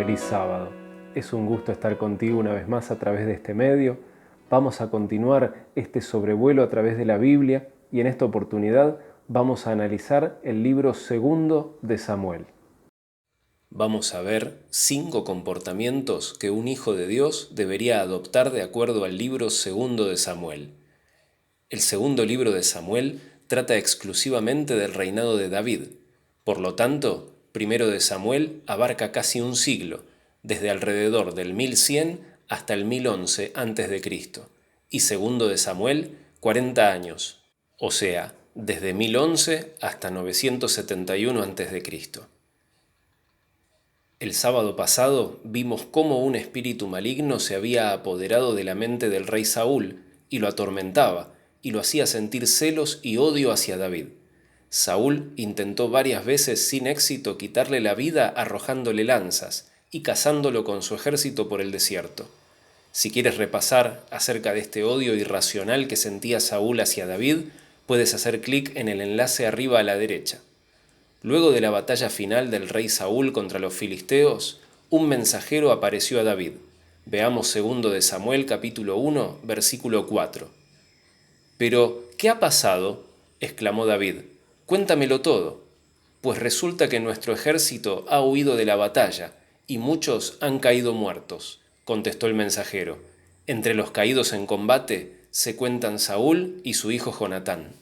feliz sábado. Es un gusto estar contigo una vez más a través de este medio. Vamos a continuar este sobrevuelo a través de la Biblia y en esta oportunidad vamos a analizar el libro segundo de Samuel. Vamos a ver 5 comportamientos que un hijo de Dios debería adoptar de acuerdo al libro segundo de Samuel. El segundo libro de Samuel trata exclusivamente del reinado de David. Por lo tanto, primero de Samuel abarca casi un siglo, desde alrededor del 1100 hasta el 1011 a.C., y segundo de Samuel 40 años, o sea, desde 1011 hasta 971 a.C. El sábado pasado vimos cómo un espíritu maligno se había apoderado de la mente del rey Saúl y lo atormentaba, y lo hacía sentir celos y odio hacia David. Saúl intentó varias veces sin éxito quitarle la vida arrojándole lanzas y cazándolo con su ejército por el desierto. Si quieres repasar acerca de este odio irracional que sentía Saúl hacia David, puedes hacer clic en el enlace arriba a la derecha. Luego de la batalla final del rey Saúl contra los filisteos, un mensajero apareció a David. Veamos 2 de Samuel capítulo 1, versículo 4. «Pero, ¿qué ha pasado?», exclamó David. «Cuéntamelo todo, pues resulta que nuestro ejército ha huido de la batalla y muchos han caído muertos», contestó el mensajero. «Entre los caídos en combate se cuentan Saúl y su hijo Jonatán».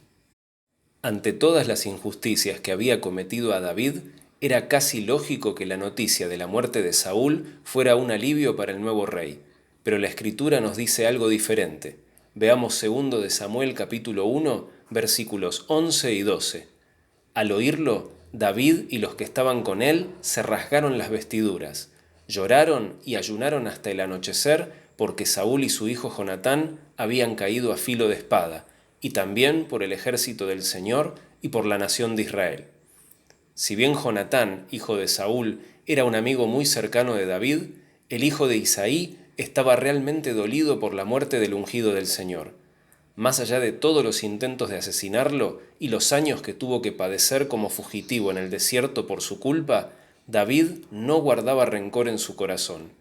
Ante todas las injusticias que había cometido a David, era casi lógico que la noticia de la muerte de Saúl fuera un alivio para el nuevo rey, pero la Escritura nos dice algo diferente. Veamos 2 de Samuel capítulo 1, versículos 11 y 12. Al oírlo, David y los que estaban con él se rasgaron las vestiduras, lloraron y ayunaron hasta el anochecer porque Saúl y su hijo Jonatán habían caído a filo de espada, y también por el ejército del Señor y por la nación de Israel. Si bien Jonatán, hijo de Saúl, era un amigo muy cercano de David, el hijo de Isaí estaba realmente dolido por la muerte del ungido del Señor. Más allá de todos los intentos de asesinarlo y los años que tuvo que padecer como fugitivo en el desierto por su culpa, David no guardaba rencor en su corazón.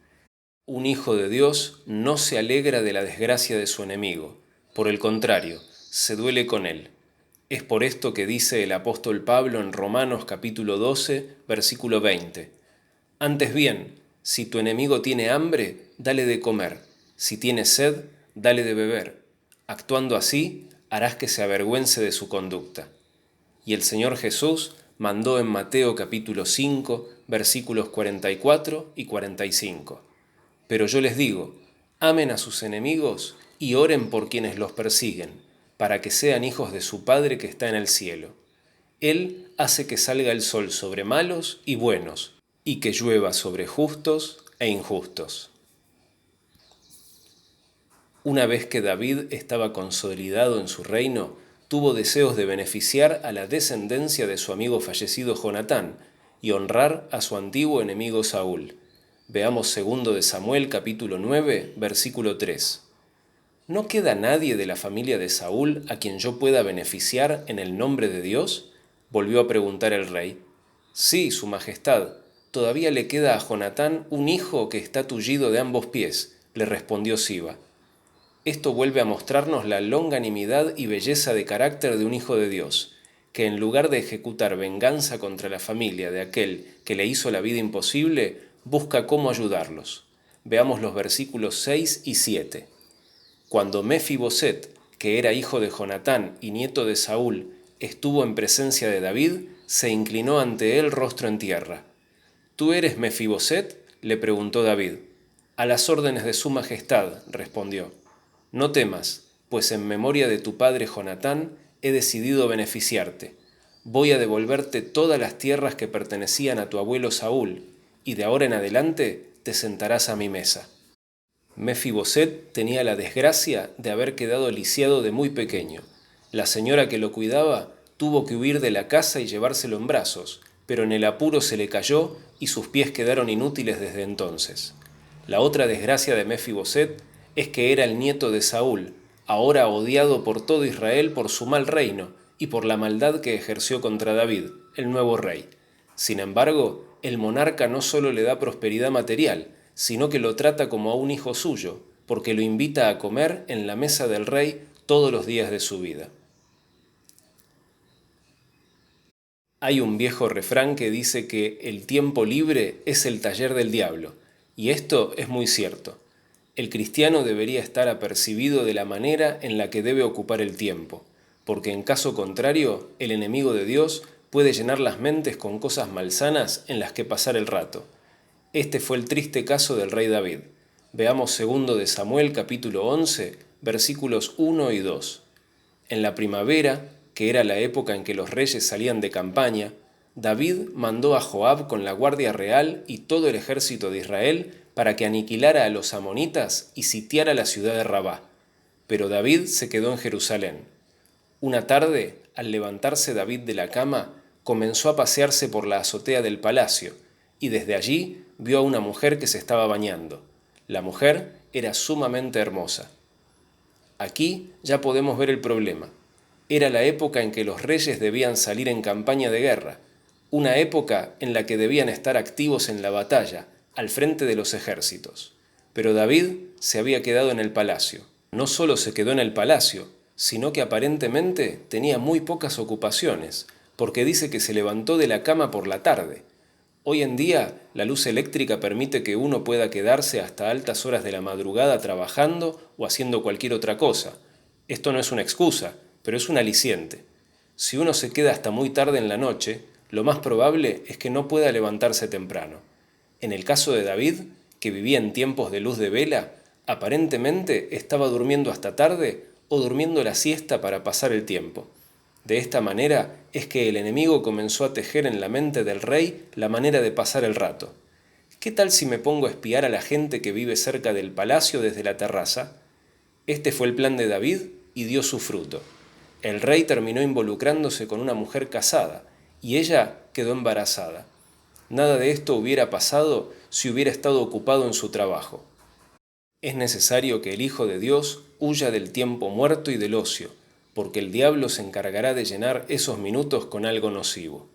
Un hijo de Dios no se alegra de la desgracia de su enemigo. Por el contrario, se duele con él. Es por esto que dice el apóstol Pablo en Romanos capítulo 12, versículo 20. «Antes bien, si tu enemigo tiene hambre, dale de comer. Si tiene sed, dale de beber. Actuando así, harás que se avergüence de su conducta». Y el Señor Jesús mandó en Mateo capítulo 5, versículos 44 y 45. «Pero yo les digo, amen a sus enemigos y oren por quienes los persiguen, para que sean hijos de su Padre que está en el cielo. Él hace que salga el sol sobre malos y buenos, y que llueva sobre justos e injustos». Una vez que David estaba consolidado en su reino, tuvo deseos de beneficiar a la descendencia de su amigo fallecido Jonatán y honrar a su antiguo enemigo Saúl. Veamos 2 de Samuel capítulo 9, versículo 3. «¿No queda nadie de la familia de Saúl a quien yo pueda beneficiar en el nombre de Dios?», volvió a preguntar el rey. «Sí, su majestad, todavía le queda a Jonatán un hijo que está tullido de ambos pies», le respondió Siba. Esto vuelve a mostrarnos la longanimidad y belleza de carácter de un hijo de Dios, que en lugar de ejecutar venganza contra la familia de aquel que le hizo la vida imposible, busca cómo ayudarlos. Veamos los versículos 6 y 7. «Cuando Mefiboset, que era hijo de Jonatán y nieto de Saúl, estuvo en presencia de David, se inclinó ante él rostro en tierra. «¿Tú eres Mefiboset?», le preguntó David. «A las órdenes de su majestad», respondió. «No temas, pues en memoria de tu padre Jonatán he decidido beneficiarte. Voy a devolverte todas las tierras que pertenecían a tu abuelo Saúl, y de ahora en adelante te sentarás a mi mesa». Mefiboset tenía la desgracia de haber quedado lisiado de muy pequeño. La señora que lo cuidaba tuvo que huir de la casa y llevárselo en brazos, pero en el apuro se le cayó y sus pies quedaron inútiles desde entonces. La otra desgracia de Mefiboset es que era el nieto de Saúl, ahora odiado por todo Israel por su mal reino y por la maldad que ejerció contra David, el nuevo rey. Sin embargo, el monarca no solo le da prosperidad material, sino que lo trata como a un hijo suyo, porque lo invita a comer en la mesa del rey todos los días de su vida. Hay un viejo refrán que dice que el tiempo libre es el taller del diablo, y esto es muy cierto. El cristiano debería estar apercibido de la manera en la que debe ocupar el tiempo, porque en caso contrario, el enemigo de Dios puede llenar las mentes con cosas malsanas en las que pasar el rato. Este fue el triste caso del rey David. Veamos 2 de Samuel capítulo 11, versículos 1 y 2. En la primavera, que era la época en que los reyes salían de campaña, David mandó a Joab con la guardia real y todo el ejército de Israel para que aniquilara a los amonitas y sitiara la ciudad de Rabá. Pero David se quedó en Jerusalén. Una tarde, al levantarse David de la cama, comenzó a pasearse por la azotea del palacio, y desde allí vio a una mujer que se estaba bañando. La mujer era sumamente hermosa. Aquí ya podemos ver el problema. Era la época en que los reyes debían salir en campaña de guerra, una época en la que debían estar activos en la batalla, al frente de los ejércitos. Pero David se había quedado en el palacio. No solo se quedó en el palacio, sino que aparentemente tenía muy pocas ocupaciones, porque dice que se levantó de la cama por la tarde. Hoy en día, la luz eléctrica permite que uno pueda quedarse hasta altas horas de la madrugada trabajando o haciendo cualquier otra cosa. Esto no es una excusa, pero es un aliciente. Si uno se queda hasta muy tarde en la noche, lo más probable es que no pueda levantarse temprano. En el caso de David, que vivía en tiempos de luz de vela, aparentemente estaba durmiendo hasta tarde o durmiendo la siesta para pasar el tiempo. De esta manera es que el enemigo comenzó a tejer en la mente del rey la manera de pasar el rato. ¿Qué tal si me pongo a espiar a la gente que vive cerca del palacio desde la terraza? Este fue el plan de David y dio su fruto. El rey terminó involucrándose con una mujer casada y ella quedó embarazada. Nada de esto hubiera pasado si hubiera estado ocupado en su trabajo. Es necesario que el Hijo de Dios huya del tiempo muerto y del ocio, porque el diablo se encargará de llenar esos minutos con algo nocivo.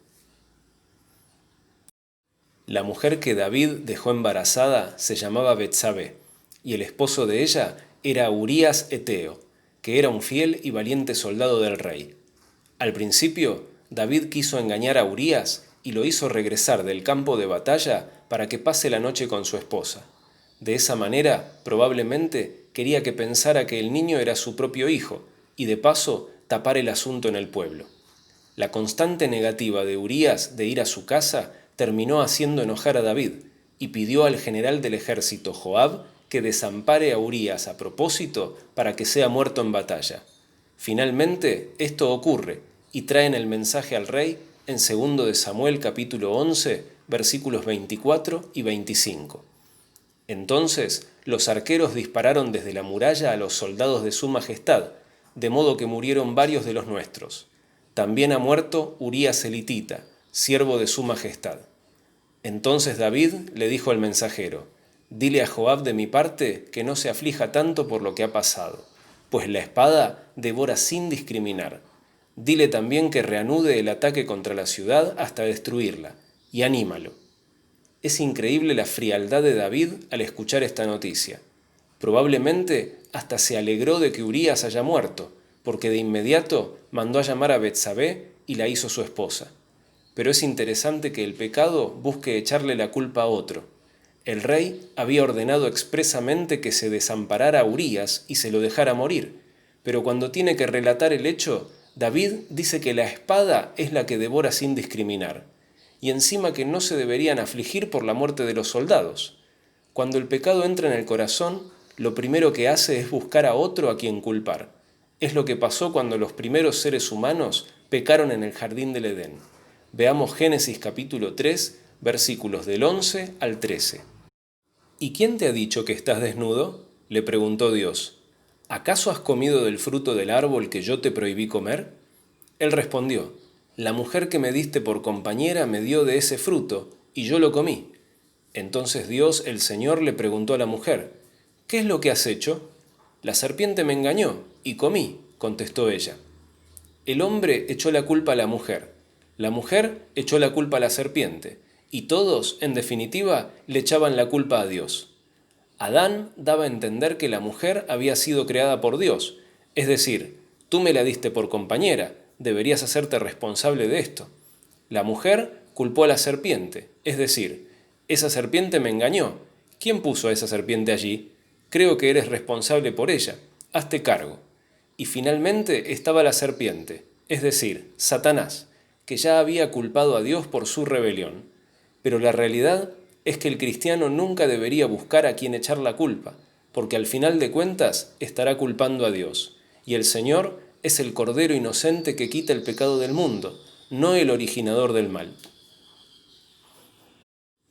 La mujer que David dejó embarazada se llamaba Betsabé, y el esposo de ella era Urías Eteo, que era un fiel y valiente soldado del rey. Al principio, David quiso engañar a Urías y lo hizo regresar del campo de batalla para que pase la noche con su esposa. De esa manera, probablemente, quería que pensara que el niño era su propio hijo, y de paso tapar el asunto en el pueblo. La constante negativa de Urías de ir a su casa terminó haciendo enojar a David, y pidió al general del ejército Joab que desampare a Urías a propósito para que sea muerto en batalla. Finalmente, esto ocurre, y traen el mensaje al rey en 2 de Samuel capítulo 11, versículos 24 y 25. Entonces los arqueros dispararon desde la muralla a los soldados de su majestad, de modo que murieron varios de los nuestros. También ha muerto Urías elitita, siervo de su majestad. Entonces David le dijo al mensajero: «Dile a Joab de mi parte que no se aflija tanto por lo que ha pasado, pues la espada devora sin discriminar. Dile también que reanude el ataque contra la ciudad hasta destruirla, y anímalo». Es increíble la frialdad de David al escuchar esta noticia. Probablemente hasta se alegró de que Urías haya muerto, porque de inmediato mandó a llamar a Betsabé y la hizo su esposa. Pero es interesante que el pecado busque echarle la culpa a otro. El rey había ordenado expresamente que se desamparara a Urías y se lo dejara morir, pero cuando tiene que relatar el hecho, David dice que la espada es la que devora sin discriminar, y encima que no se deberían afligir por la muerte de los soldados. Cuando el pecado entra en el corazón, lo primero que hace es buscar a otro a quien culpar. Es lo que pasó cuando los primeros seres humanos pecaron en el jardín del Edén. Veamos Génesis capítulo 3, versículos del 11 al 13. «¿Y quién te ha dicho que estás desnudo?», le preguntó Dios. «¿Acaso has comido del fruto del árbol que yo te prohibí comer?». Él respondió: «La mujer que me diste por compañera me dio de ese fruto, y yo lo comí». Entonces Dios, el Señor, le preguntó a la mujer: «¿Qué es lo que has hecho?». «La serpiente me engañó, y comí», contestó ella. El hombre echó la culpa a la mujer echó la culpa a la serpiente, y todos, en definitiva, le echaban la culpa a Dios. Adán daba a entender que la mujer había sido creada por Dios, es decir, tú me la diste por compañera, deberías hacerte responsable de esto. La mujer culpó a la serpiente, es decir, esa serpiente me engañó. ¿Quién puso a esa serpiente allí? Creo que eres responsable por ella, hazte cargo. Y finalmente estaba la serpiente, es decir, Satanás, que ya había culpado a Dios por su rebelión. Pero la realidad es que el cristiano nunca debería buscar a quien echar la culpa, porque al final de cuentas estará culpando a Dios. Y el Señor es el Cordero inocente que quita el pecado del mundo, no el originador del mal.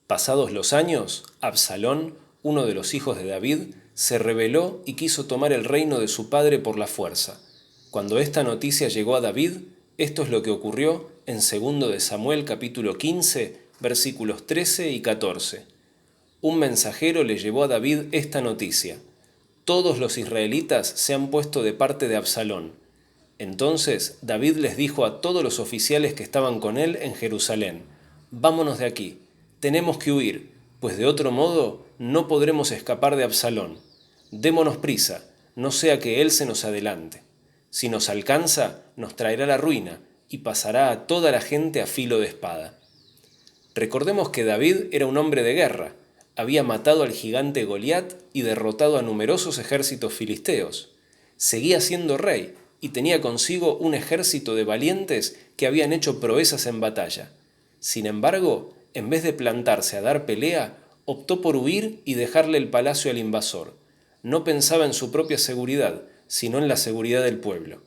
Pasados los años, Absalón, uno de los hijos de David, se rebeló y quiso tomar el reino de su padre por la fuerza. Cuando esta noticia llegó a David, esto es lo que ocurrió en 2 de Samuel capítulo 15, versículos 13 y 14. Un mensajero le llevó a David esta noticia: todos los israelitas se han puesto de parte de Absalón. Entonces David les dijo a todos los oficiales que estaban con él en Jerusalén: vámonos de aquí, tenemos que huir, pues de otro modo no podremos escapar de Absalón. Démonos prisa, no sea que él se nos adelante. Si nos alcanza, nos traerá la ruina y pasará a toda la gente a filo de espada. Recordemos que David era un hombre de guerra, había matado al gigante Goliat y derrotado a numerosos ejércitos filisteos. Seguía siendo rey y tenía consigo un ejército de valientes que habían hecho proezas en batalla. Sin embargo, en vez de plantarse a dar pelea, optó por huir y dejarle el palacio al invasor. No pensaba en su propia seguridad, sino en la seguridad del pueblo.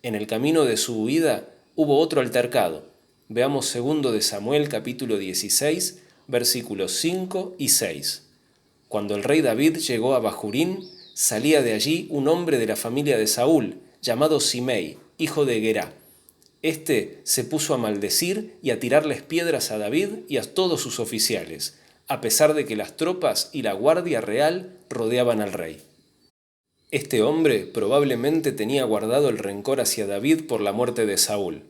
En el camino de su huida hubo otro altercado. Veamos 2 de Samuel capítulo 16, versículos 5 y 6. Cuando el rey David llegó a Bahurín, salía de allí un hombre de la familia de Saúl, llamado Simei, hijo de Gerá. Este se puso a maldecir y a tirarles piedras a David y a todos sus oficiales, a pesar de que las tropas y la guardia real rodeaban al rey. Este hombre probablemente tenía guardado el rencor hacia David por la muerte de Saúl.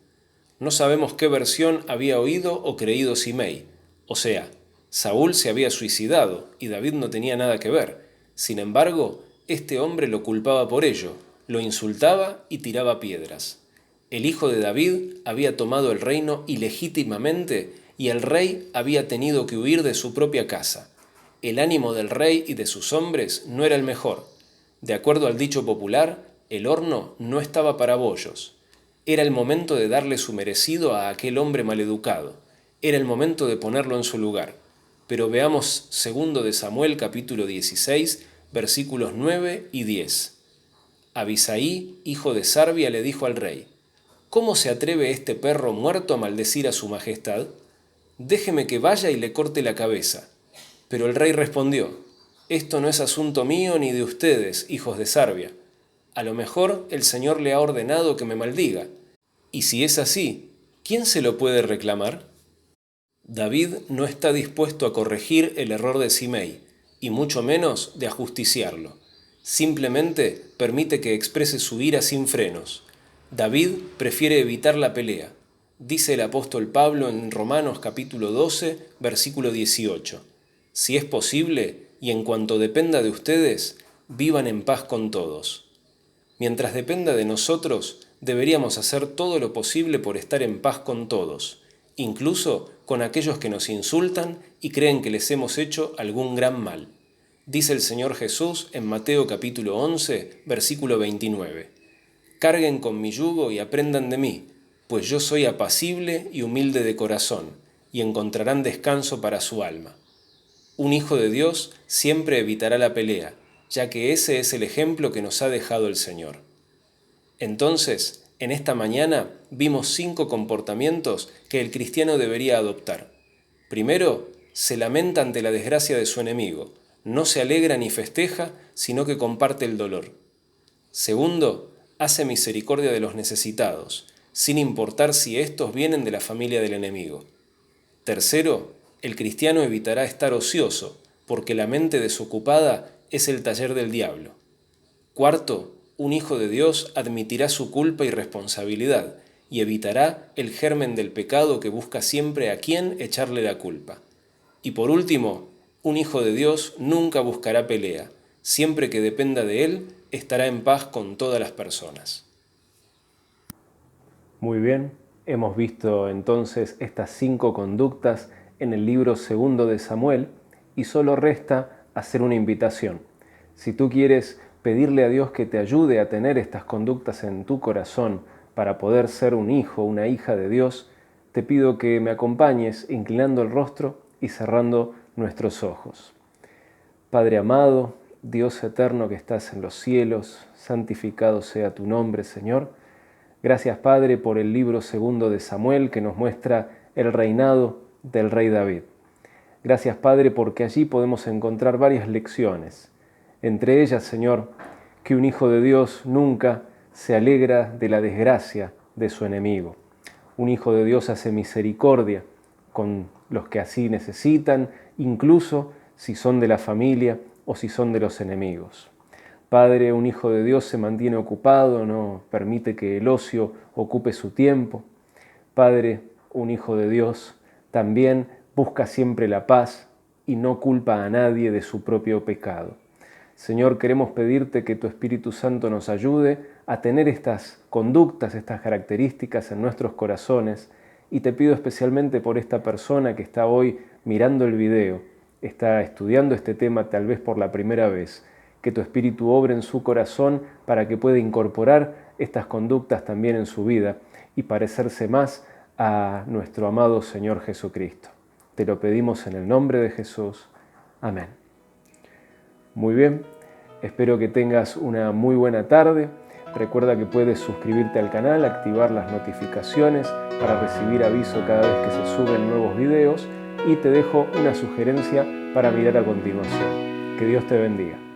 No sabemos qué versión había oído o creído Simei, o sea, Saúl se había suicidado y David no tenía nada que ver. Sin embargo, este hombre lo culpaba por ello, lo insultaba y tiraba piedras. El hijo de David había tomado el reino ilegítimamente y el rey había tenido que huir de su propia casa. El ánimo del rey y de sus hombres no era el mejor. De acuerdo al dicho popular, el horno no estaba para bollos. Era el momento de darle su merecido a aquel hombre maleducado. Era el momento de ponerlo en su lugar. Pero veamos 2 de Samuel capítulo 16, versículos 9 y 10. Abisaí, hijo de Sarbia, le dijo al rey: ¿cómo se atreve este perro muerto a maldecir a su majestad? Déjeme que vaya y le corte la cabeza. Pero el rey respondió: esto no es asunto mío ni de ustedes, hijos de Sarbia. A lo mejor el Señor le ha ordenado que me maldiga. Y si es así, ¿quién se lo puede reclamar? David no está dispuesto a corregir el error de Simei, y mucho menos de ajusticiarlo. Simplemente permite que exprese su ira sin frenos. David prefiere evitar la pelea. Dice el apóstol Pablo en Romanos capítulo 12, versículo 18. Si es posible, y en cuanto dependa de ustedes, vivan en paz con todos. Mientras dependa de nosotros, deberíamos hacer todo lo posible por estar en paz con todos, incluso con aquellos que nos insultan y creen que les hemos hecho algún gran mal. Dice el Señor Jesús en Mateo capítulo 11, versículo 29. Carguen con mi yugo y aprendan de mí, pues yo soy apacible y humilde de corazón, y encontrarán descanso para su alma. Un hijo de Dios siempre evitará la pelea, ya que ese es el ejemplo que nos ha dejado el Señor. Entonces, en esta mañana vimos 5 comportamientos que el cristiano debería adoptar. Primero, se lamenta ante la desgracia de su enemigo, no se alegra ni festeja, sino que comparte el dolor. Segundo, hace misericordia de los necesitados, sin importar si estos vienen de la familia del enemigo. Tercero, el cristiano evitará estar ocioso, porque la mente desocupada es el taller del diablo. Cuarto, un hijo de Dios admitirá su culpa y responsabilidad, y evitará el germen del pecado que busca siempre a quién echarle la culpa. Y por último, un hijo de Dios nunca buscará pelea. Siempre que dependa de él, estará en paz con todas las personas. Muy bien, hemos visto entonces estas 5 conductas en el libro 2 de Samuel y solo resta hacer una invitación. Si tú quieres pedirle a Dios que te ayude a tener estas conductas en tu corazón para poder ser un hijo, una hija de Dios, te pido que me acompañes inclinando el rostro y cerrando nuestros ojos. Padre amado, Dios eterno que estás en los cielos, santificado sea tu nombre, Señor. Gracias, Padre, por el libro 2 de Samuel que nos muestra el reinado del rey David. Gracias, Padre, porque allí podemos encontrar varias lecciones. Entre ellas, Señor, que un hijo de Dios nunca se alegra de la desgracia de su enemigo. Un hijo de Dios hace misericordia con los que así necesitan, incluso si son de la familia o si son de los enemigos. Padre, un hijo de Dios se mantiene ocupado, no permite que el ocio ocupe su tiempo. Padre, un hijo de Dios también busca siempre la paz y no culpa a nadie de su propio pecado. Señor, queremos pedirte que tu Espíritu Santo nos ayude a tener estas conductas, estas características en nuestros corazones, y te pido especialmente por esta persona que está hoy mirando el video, está estudiando este tema tal vez por la primera vez, que tu Espíritu obre en su corazón para que pueda incorporar estas conductas también en su vida y parecerse más a nuestro amado Señor Jesucristo. Te lo pedimos en el nombre de Jesús. Amén. Muy bien, espero que tengas una muy buena tarde. Recuerda que puedes suscribirte al canal, activar las notificaciones para recibir aviso cada vez que se suben nuevos videos, y te dejo una sugerencia para mirar a continuación. Que Dios te bendiga.